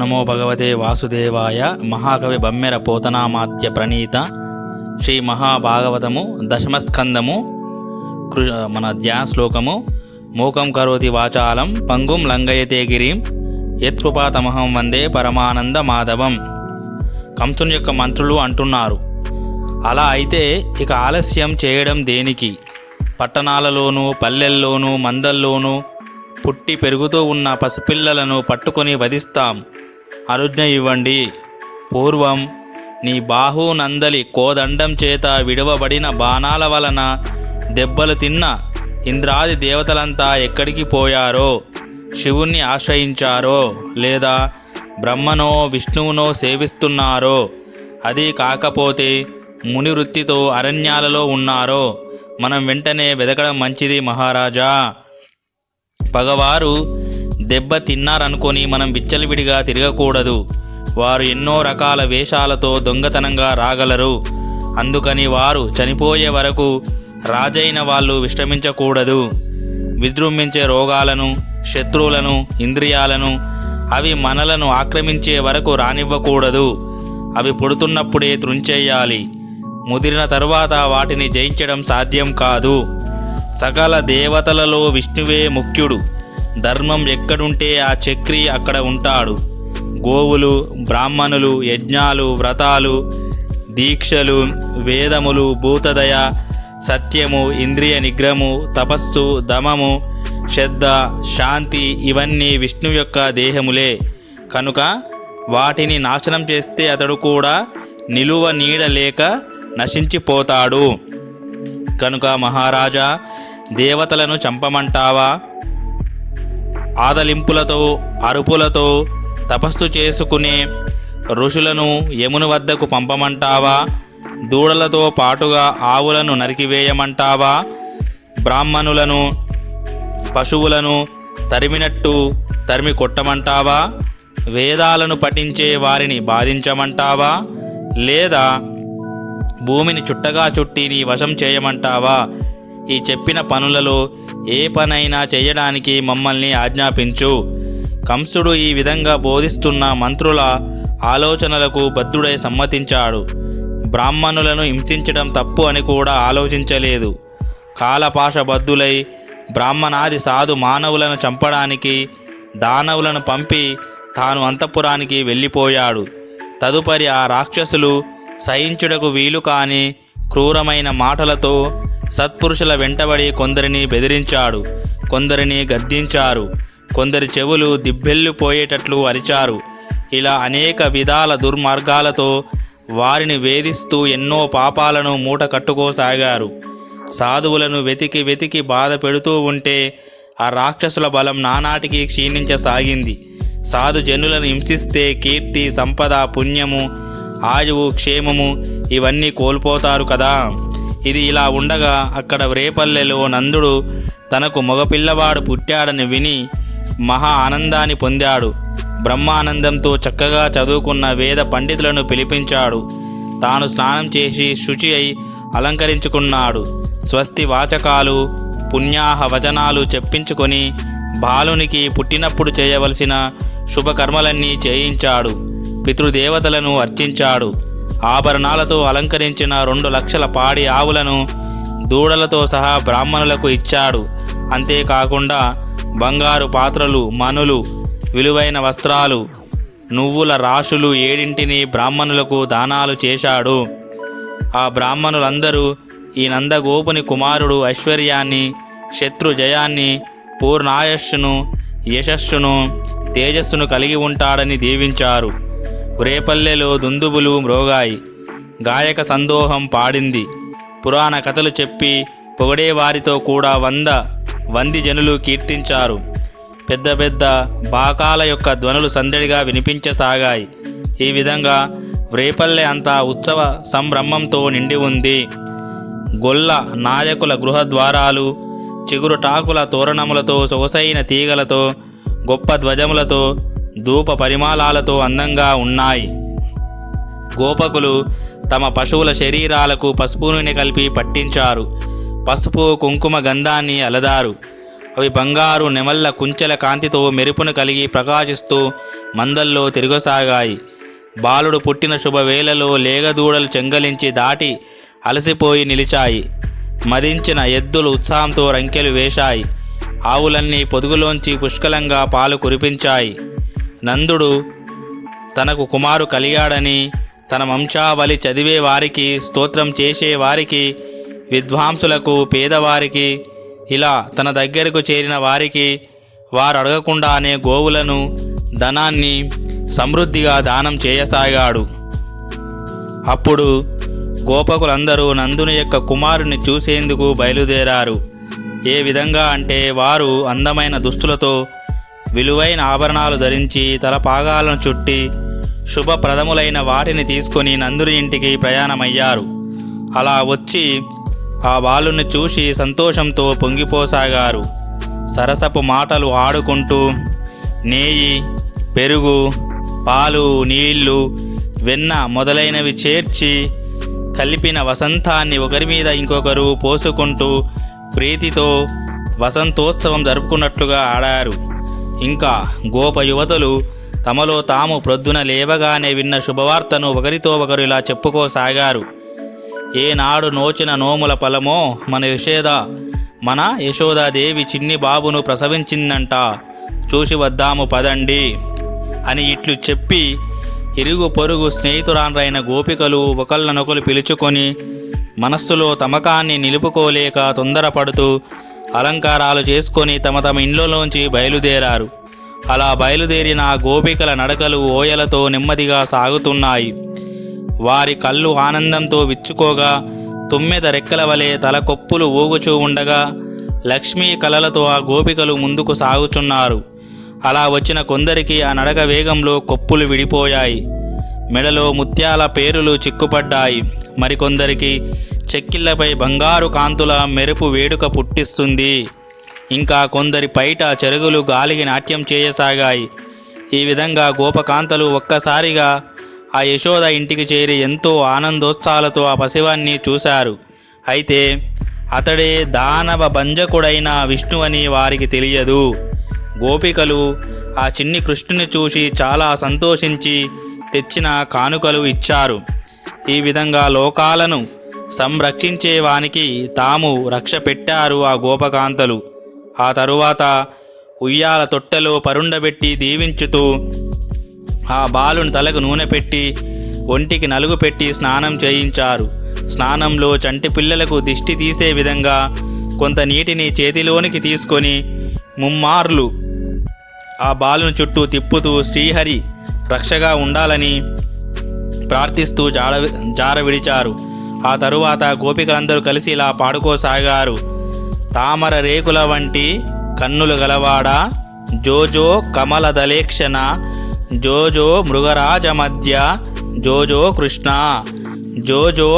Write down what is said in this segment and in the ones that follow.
నమో భగవతే వాసుదేవాయ. మహాకవి బమ్మెర పోతనామాత్య ప్రణీత శ్రీ మహాభాగవతము దశమస్కందము మన ధ్యాన శ్లోకము. మూకం కరోతి వాచాలం పంగుం లంఘయతే గిరిం యత్కృపాతమహం వందే పరమానంద మాధవం. కంసుని యొక్క మంత్రులు అంటున్నారు, అలా అయితే ఇక ఆలస్యం చేయడం దేనికి? పట్టణాలలోనూ పల్లెల్లోనూ మందల్లోనూ పుట్టి పెరుగుతూ ఉన్న పసిపిల్లలను పట్టుకొని వధిస్తాం, అనుజ్ఞ ఇవ్వండి. పూర్వం నీ బాహునందలి కోదండం చేత విడవబడిన బాణాల వలన దెబ్బలు తిన్న ఇంద్రాది దేవతలంతా ఎక్కడికి పోయారో? శివుణ్ణి ఆశ్రయించారో లేదా బ్రహ్మనో విష్ణువునో సేవిస్తున్నారో? అది కాకపోతే ముని వృత్తితో అరణ్యాలలో ఉన్నారో? మనం వెంటనే వెదకడం మంచిది మహారాజా. పగవారు దెబ్బ తిన్నారనుకొని మనం విచ్చలవిడిగా తిరగకూడదు. వారు ఎన్నో రకాల వేషాలతో దొంగతనంగా రాగలరు. అందుకని వారు చనిపోయే వరకు రాజైన వాళ్ళు విశ్రమించకూడదు. విజృంభించే రోగాలను, శత్రువులను, ఇంద్రియాలను అవి మనలను ఆక్రమించే వరకు రానివ్వకూడదు. అవి పుడుతున్నప్పుడే త్రుంచేయాలి. ముదిరిన తరువాత వాటిని జయించడం సాధ్యం కాదు. సకల దేవతలలో విష్ణువే ముఖ్యుడు. ధర్మం ఎక్కడుంటే ఆ చక్రి అక్కడ ఉంటాడు. గోవులు, బ్రాహ్మణులు, యజ్ఞాలు, వ్రతాలు, దీక్షలు, వేదములు, భూతదయ, సత్యము, ఇంద్రియ నిగ్రహము, తపస్సు, దమము, శ్రద్ధ, శాంతి ఇవన్నీ విష్ణు యొక్క దేహములే. కనుక వాటిని నాశనం చేస్తే అతడు కూడా నిలువ నీడ లేక నశించిపోతాడు. కనుక మహారాజా, దేవతలను చంపమంటావా? ఆదలింపులతో అరుపులతో తపస్సు చేసుకునే ఋషులను యముని వద్దకు పంపమంటావా? దూడలతో పాటుగా ఆవులను నరికివేయమంటావా? బ్రాహ్మణులను పశువులను తరిమినట్టు తరిమి కొట్టమంటావా? వేదాలను పఠించే వారిని బాధించమంటావా? లేదా భూమిని చుట్టగా చుట్టి నీ వశం చేయమంటావా? ఈ చెప్పిన పనులలో ఏ పనైనా చేయడానికి మమ్మల్ని ఆజ్ఞాపించు. కంసుడు ఈ విధంగా బోధిస్తున్న మంత్రుల ఆలోచనలకు బద్ధుడై సమ్మతించాడు. బ్రాహ్మణులను హింసించడం తప్పు అని కూడా ఆలోచించలేదు. కాలపాశబద్ధులై బ్రాహ్మణాది సాధు మానవులను చంపడానికి దానవులను పంపి తాను అంతఃపురానికి వెళ్ళిపోయాడు. తదుపరి ఆ రాక్షసులు సహించుటకు వీలు కాని క్రూరమైన మాటలతో సత్పురుషుల వెంటబడి కొందరిని బెదిరించాడు, కొందరిని గద్దించారు, కొందరి చెవులు దిబ్బెళ్ళిపోయేటట్లు అరిచారు. ఇలా అనేక విధాల దుర్మార్గాలతో వారిని వేధిస్తూ ఎన్నో పాపాలను మూట కట్టుకోసాగారు. సాధువులను వెతికి వెతికి బాధ పెడుతూ ఉంటే ఆ రాక్షసుల బలం నానాటికి క్షీణించసాగింది. సాధు జనులను హింసిస్తే కీర్తి, సంపద, పుణ్యము, ఆయువు, క్షేమము ఇవన్నీ కోల్పోతారు కదా. ఇది ఇలా ఉండగా అక్కడ రేపల్లెలో నందుడు తనకు మగపిల్లవాడు పుట్టాడని విని మహా ఆనందాన్ని పొందాడు. బ్రహ్మానందంతో చక్కగా చదువుకున్న వేద పండితులను పిలిపించాడు. తాను స్నానం చేసి శుచి అయి అలంకరించుకున్నాడు. స్వస్తి వాచకాలు, పుణ్యాహ వచనాలు చెప్పించుకొని బాలునికి పుట్టినప్పుడు చేయవలసిన శుభకర్మలన్నీ చేయించాడు. పితృదేవతలను అర్చించాడు. ఆభరణాలతో అలంకరించిన 2 లక్షల పాడి ఆవులను దూడలతో సహా బ్రాహ్మణులకు ఇచ్చాడు. అంతేకాకుండా బంగారు పాత్రలు, మనులు, విలువైన వస్త్రాలు, నువ్వుల రాశులు 7 బ్రాహ్మణులకు దానాలు చేశాడు. ఆ బ్రాహ్మణులందరూ ఈ నందగోపుని కుమారుడు ఐశ్వర్యాన్ని, శత్రు జయాన్ని, పూర్ణాయస్సును, యశస్సును, తేజస్సును కలిగి ఉంటాడని దీవించారు. రేపల్లెలో దుందుబులు మ్రోగాయి. గాయక సందోహం పాడింది. పురాణ కథలు చెప్పి పొగడేవారితో కూడా 100 జనులు కీర్తించారు. పెద్ద పెద్ద బాకాల యొక్క ధ్వనులు సందడిగా వినిపించసాగాయి. ఈ విధంగా రేపల్లె అంతా ఉత్సవ సంభ్రమంతో నిండి ఉంది. గొల్ల నాయకుల గృహద్వారాలు చిగురుటాకుల తోరణములతో, సొగసైన తీగలతో, గొప్ప ధ్వజములతో, ధూప పరిమాలాలతో అందంగా ఉన్నాయి. గోపకులు తమ పశువుల శరీరాలకు పసుపు నూనె కలిపి పట్టించారు. పసుపు, కుంకుమ గంధాన్ని అలదారు. అవి బంగారు నెమళ్ళ కుంచెల కాంతితో మెరుపును కలిగి ప్రకాశిస్తూ మందల్లో తిరగసాగాయి. బాలుడు పుట్టిన శుభవేళలో లేగదూడలు చెంగలించి దాటి అలసిపోయి నిలిచాయి. మదించిన ఎద్దులు ఉత్సాహంతో రంకెలు వేశాయి. ఆవులన్నీ పొదుగులోంచి పుష్కలంగా పాలు కురిపించాయి. నందుడు తనకు కుమారు కలిగాడని తన వంశావళి చదివే వారికి, స్తోత్రం చేసే వారికి, విద్వాంసులకు, పేదవారికి, ఇలా తన దగ్గరకు చేరిన వారికి వారు అడగకుండానే గోవులను, ధనాన్ని సమృద్ధిగా దానం చేయసాగాడు. అప్పుడు గోపకులందరూ నందుని యొక్క కుమారుని చూసేందుకు బయలుదేరారు. ఏ విధంగా అంటే వారు అందమైన దుస్తులతో, విలువైన ఆభరణాలు ధరించి, తలపాగాలను చుట్టి, శుభప్రదములైన వాటిని తీసుకొని నందుని ఇంటికి ప్రయాణమయ్యారు. అలా వచ్చి ఆ బాలుని చూసి సంతోషంతో పొంగిపోసాగారు. సరసపు మాటలు ఆడుకుంటూ నెయ్యి, పెరుగు, పాలు, నీళ్లు, వెన్న మొదలైనవి చేర్చి కలిపిన వసంతాన్ని ఒకరి మీద ఇంకొకరు పోసుకుంటూ ప్రీతితో వసంతోత్సవం జరుపుకున్నట్లుగా ఆడారు. ఇంకా గోప యువతులు తమలో తాము ప్రొద్దున లేవగానే విన్న శుభవార్తను ఒకరితో ఒకరు ఇలా చెప్పుకోసాగారు. ఏనాడు నోచిన నోముల ఫలమో మన యశోదాదేవి చిన్ని బాబును ప్రసవించిందంట, చూసి వద్దాము పదండి అని ఇట్లు చెప్పి ఇరుగు పొరుగు స్నేహితురాన్రైన గోపికలు ఒకళ్ళనొకరు పిలుచుకొని మనస్సులో తమకాన్ని నిలుపుకోలేక తొందరపడుతూ అలంకారాలు చేసుకొని తమ తమ ఇండ్లలోంచి బయలుదేరారు. అలా బయలుదేరిన ఆ గోపికల నడకలు ఓయలతో నెమ్మదిగా సాగుతున్నాయి. వారి కళ్ళు ఆనందంతో విచ్చుకోగా, తుమ్మెద రెక్కల వలె తలకొప్పులు ఊగుచూ ఉండగా లక్ష్మీ కళలతో ఆ గోపికలు ముందుకు సాగుచున్నారు. అలా వచ్చిన కొందరికి ఆ నడక వేగంలో కొప్పులు విడిపోయాయి. మెడలో ముత్యాల పేరులు చిక్కుపడ్డాయి. మరికొందరికి చెక్కిళ్లపై బంగారు కాంతుల మెరుపు వేడుక పుట్టిస్తుంది. ఇంకా కొందరి పైట చెరుగులు గాలికి నాట్యం చేయసాగాయి. ఈ విధంగా గోపకాంతలు ఒక్కసారిగా ఆ యశోద ఇంటికి చేరి ఎంతో ఆనందోత్సాహాలతో ఆ పసివాన్ని చూశారు. అయితే అతడే దానవ భంజకుడైన విష్ణువని వారికి తెలియదు. గోపికలు ఆ చిన్ని కృష్ణుని చూసి చాలా సంతోషించి తెచ్చిన కానుకలు ఇచ్చారు. ఈ విధంగా లోకాలను సంరక్షించేవానికి తాము రక్ష పెట్టారు ఆ గోపకాంతలు. ఆ తరువాత ఉయ్యాల తొట్టెలో పరుండబెట్టి దీవించుతూ ఆ బాలుని తలకు నూనె పెట్టి ఒంటికి నలుగు పెట్టి స్నానం చేయించారు. స్నానంలో చంటి పిల్లలకు దిష్టి తీసే విధంగా కొంత నీటిని చేతిలోనికి తీసుకొని ముమ్మార్లు ఆ బాలుని చుట్టూ తిప్పుతూ శ్రీహరి రక్షగా ఉండాలని ప్రార్థిస్తూ జార విడిచారు. ఆ తరువాత గోపికలందరూ కలిసి ఇలా పాడుకోసాగారు. తామర రేకుల వంటి కన్నులు గలవాడా, జోజో కమల దలేక్షణ, జోజో మృగరాజ మధ్య, జోజో కృష్ణ, జోజో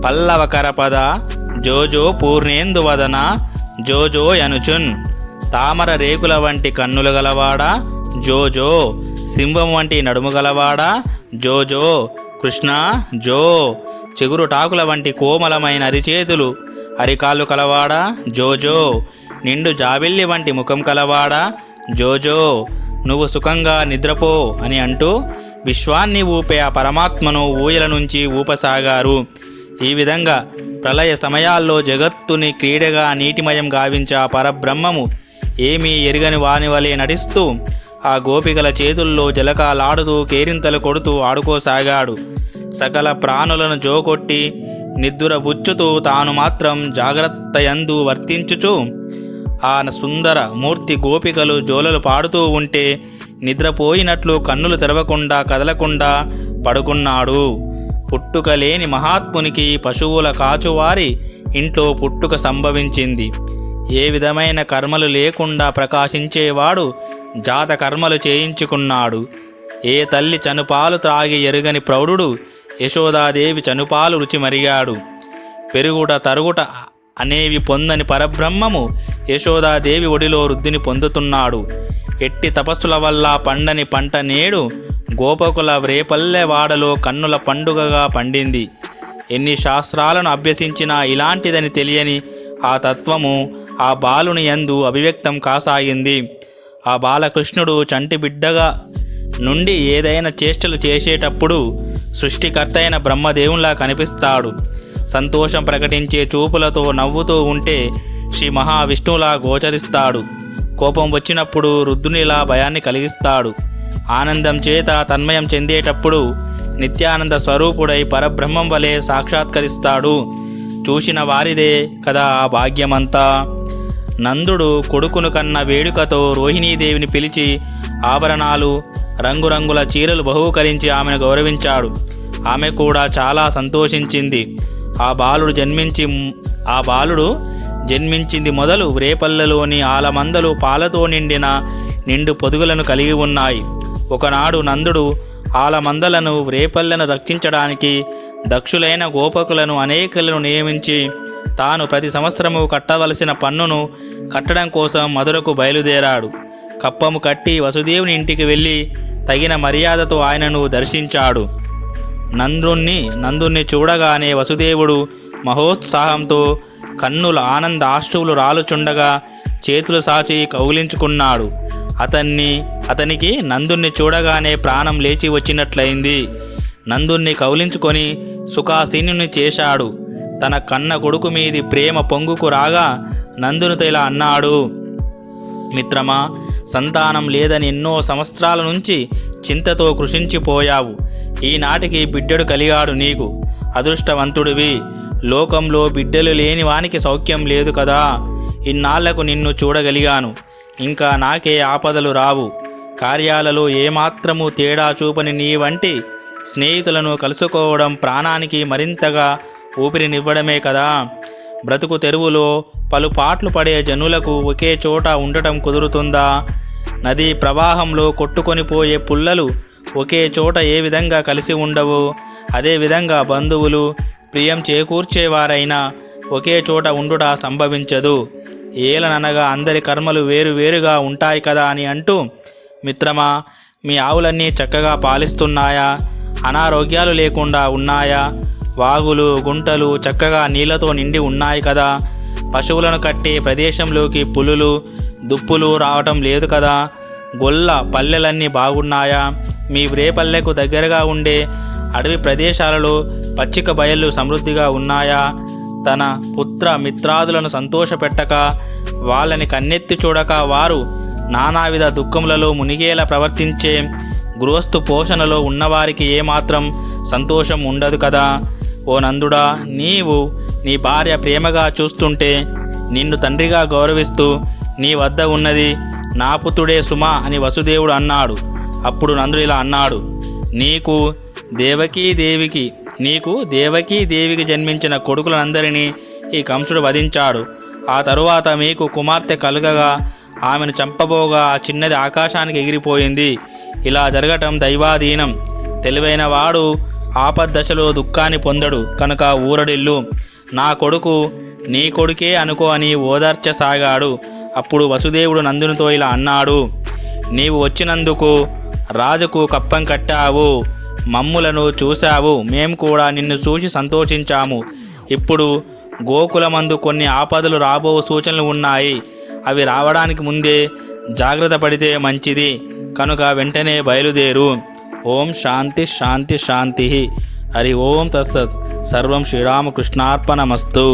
పల్లవ కరపద, జోజో పూర్ణేందువదన, జోజో యనుచున్. తామర రేకుల వంటి కన్నులు గలవాడా, జోజో. సింహం వంటి నడుము గలవాడా, జోజో కృష్ణ, జో. చిగురు టాకుల వంటి కోమలమైన అరిచేతులు, అరికాళ్ళు కలవాడా, జోజో. నిండు జాబిల్లి వంటి ముఖం కలవాడా, జోజో. నువ్వు సుఖంగా నిద్రపో అని అంటూ విశ్వాన్ని ఊపే ఆ పరమాత్మను ఊయల నుంచి ఊపసాగారు. ఈ విధంగా ప్రళయ సమయాల్లో జగత్తుని క్రీడగా నీటిమయం గావించే ఆ పరబ్రహ్మము ఏమీ ఎరుగని వాని వలె నడిస్తూ ఆ గోపికల చేతుల్లో జలకాలాడుతూ కేరింతలు కొడుతూ ఆడుకోసాగాడు. సకల ప్రాణులను జోకొట్టి నిద్దురబుచ్చుతూ తాను మాత్రం జాగ్రత్తయందు వర్తించుచు ఆ సుందర మూర్తి గోపికలు జోలలు పాడుతూ ఉంటే నిద్రపోయినట్లు కన్నులు తెరవకుండా కదలకుండా పడుకున్నాడు. పుట్టుక లేని మహాత్మునికి పశువుల కాచువారి ఇంట్లో పుట్టుక సంభవించింది. ఏ విధమైన కర్మలు లేకుండా ప్రకాశించేవాడు జాత కర్మలు చేయించుకున్నాడు. ఏ తల్లి చనుపాలు త్రాగి ఎరుగని ప్రౌఢుడు యశోదాదేవి చనుపాలు రుచి మరిగాడు. పెరుగుట తరుగుట అనేవి పొందని పరబ్రహ్మము యశోదాదేవి ఒడిలో వృద్ధిని పొందుతున్నాడు. ఎట్టి తపస్సుల వల్ల పండని పంట నేడు గోపకుల రేపల్లెవాడలో కన్నుల పండుగగా పండింది. ఎన్ని శాస్త్రాలను అభ్యసించినా ఇలాంటిదని తెలియని ఆ తత్వము ఆ బాలుని యందు అభివ్యక్తం కాసాగింది. ఆ బాలకృష్ణుడు చంటి బిడ్డగా నుండి ఏదైనా చేష్టలు చేసేటప్పుడు సృష్టికర్త అయిన బ్రహ్మదేవునిలా కనిపిస్తాడు. సంతోషం ప్రకటించే చూపులతో నవ్వుతూ ఉంటే శ్రీ మహావిష్ణువులా గోచరిస్తాడు. కోపం వచ్చినప్పుడు రుద్రునిలా భయాన్ని కలిగిస్తాడు. ఆనందం చేత తన్మయం చెందేటప్పుడు నిత్యానంద స్వరూపుడై పరబ్రహ్మం వలె సాక్షాత్కరిస్తాడు. చూసిన వారిదే కదా ఆ భాగ్యమంతా. నందుడు కొడుకును కన్న వేడుకతో రోహిణీదేవిని పిలిచి ఆభరణాలు, రంగురంగుల చీరలు బహూకరించి ఆమెను గౌరవించాడు. ఆమె కూడా చాలా సంతోషించింది. ఆ బాలుడు జన్మించింది మొదలు రేపల్లెలోని ఆలమందలు పాలతో నిండిన నిండు పొదుగులను కలిగి ఉన్నాయి. ఒకనాడు నందుడు ఆలమందలను రేపల్లెను రక్షించడానికి దక్షులైన గోపకులను అనేకులను నియమించి తాను ప్రతి సంవత్సరము కట్టవలసిన పన్నును కట్టడం కోసం మధురకు బయలుదేరాడు. కప్పము కట్టి వసుదేవుని ఇంటికి వెళ్ళి తగిన మర్యాదతో ఆయనను దర్శించాడు. నందుణ్ణి చూడగానే వసుదేవుడు మహోత్సాహంతో కన్నుల ఆనంద ఆశ్రువులు రాలుచుండగా చేతులు సాచి కౌగిలించుకున్నాడు. అతనికి నందుణ్ణి చూడగానే ప్రాణం లేచి వచ్చినట్లయింది. నందుణ్ణి కౌలించుకొని సుఖాసీనుని చేశాడు. తన కన్న కొడుకు మీది ప్రేమ పొంగుకు రాగా నందునితో ఇలా అన్నాడు: మిత్రమా, సంతానం లేదని ఎన్నో సంవత్సరాల నుంచి చింతతో కృషించిపోయావు. ఈనాటికి బిడ్డడు కలిగాడు. నీకు అదృష్టవంతుడివి. లోకంలో బిడ్డలు లేని వానికి సౌఖ్యం లేదు కదా. ఇన్నాళ్లకు నిన్ను చూడగలిగాను. ఇంకా నాకే ఆపదలు రావు. కార్యాలలో ఏమాత్రము తేడా చూపని నీ వంటి స్నేహితులను కలుసుకోవడం ప్రాణానికి మరింతగా ఊపిరినివ్వడమే కదా. బ్రతుకు తెరువులో పలు పాట్లు పడే జనులకు ఒకే చోట ఉండటం కుదురుతుందా? నదీ ప్రవాహంలో కొట్టుకొని పోయే పుల్లలు ఒకే చోట ఏ విధంగా కలిసి ఉండవు, అదేవిధంగా బంధువులు, ప్రియం చేకూర్చేవారైనా ఒకే చోట ఉండుట సంభవించదు. ఏలననగా అందరి కర్మలు వేరువేరుగా ఉంటాయి కదా అని అంటూ, మిత్రమా, మీ ఆవులన్నీ చక్కగా పాలిస్తున్నాయా? అనారోగ్యాలు లేకుండా ఉన్నాయా? వాగులు, గుంటలు చక్కగా నీళ్లతో నిండి ఉన్నాయి కదా? పశువులను కట్టే ప్రదేశంలోకి పులులు, దుప్పులు రావటం లేదు కదా? గొల్ల పల్లెలన్నీ బాగున్నాయా? మీ రేపల్లెకు దగ్గరగా ఉండే అడవి ప్రదేశాలలో పచ్చిక బయళ్ళు సమృద్ధిగా ఉన్నాయా? తన పుత్ర మిత్రాదులను సంతోషపెట్టక, వాళ్ళని కన్నెత్తి చూడక వారు నానావిధ దుఃఖములలో మునిగేలా ప్రవర్తించే గృహస్థు పోషణలో ఉన్నవారికి ఏమాత్రం సంతోషం ఉండదు కదా. ఓ నందుడా, నీవు నీ భార్య ప్రేమగా చూస్తుంటే నిన్ను తండ్రిగా గౌరవిస్తూ నీ వద్ద ఉన్నది నా పుత్రుడే సుమా అని వసుదేవుడు అన్నాడు. అప్పుడు నందుడు ఇలా అన్నాడు: నీకు దేవకీ దేవికి జన్మించిన కొడుకులందరినీ ఈ కంసుడు వధించాడు. ఆ తరువాత మీకు కుమార్తె కలుగగా ఆమెను చంపబోగా ఆ చిన్నది ఆకాశానికి ఎగిరిపోయింది. ఇలా జరగటం దైవాధీనం. తెలివైన వాడు ఆపద్దశలో దుఃఖాన్ని పొందడు కనుక ఊరడిల్లు. నా కొడుకు నీ కొడుకే అనుకో అని ఓదార్చసాగాడు. అప్పుడు వసుదేవుడు నందునితో ఇలా అన్నాడు: నీవు వచ్చినందుకు రాజుకు కప్పం కట్టావు, మమ్ములను చూశావు, మేము కూడా నిన్ను చూసి సంతోషించాము. ఇప్పుడు గోకులమందు కొన్ని ఆపదలు రాబో సూచనలు ఉన్నాయి. అవి రావడానికి ముందే జాగ్రత్త పడితే మంచిది కనుక వెంటనే బయలుదేరు. ఓం శాంతి శాంతి శాంతి. హరి ఓం తత్సత్. సర్వం శ్రీరామకృష్ణార్పణమస్తు.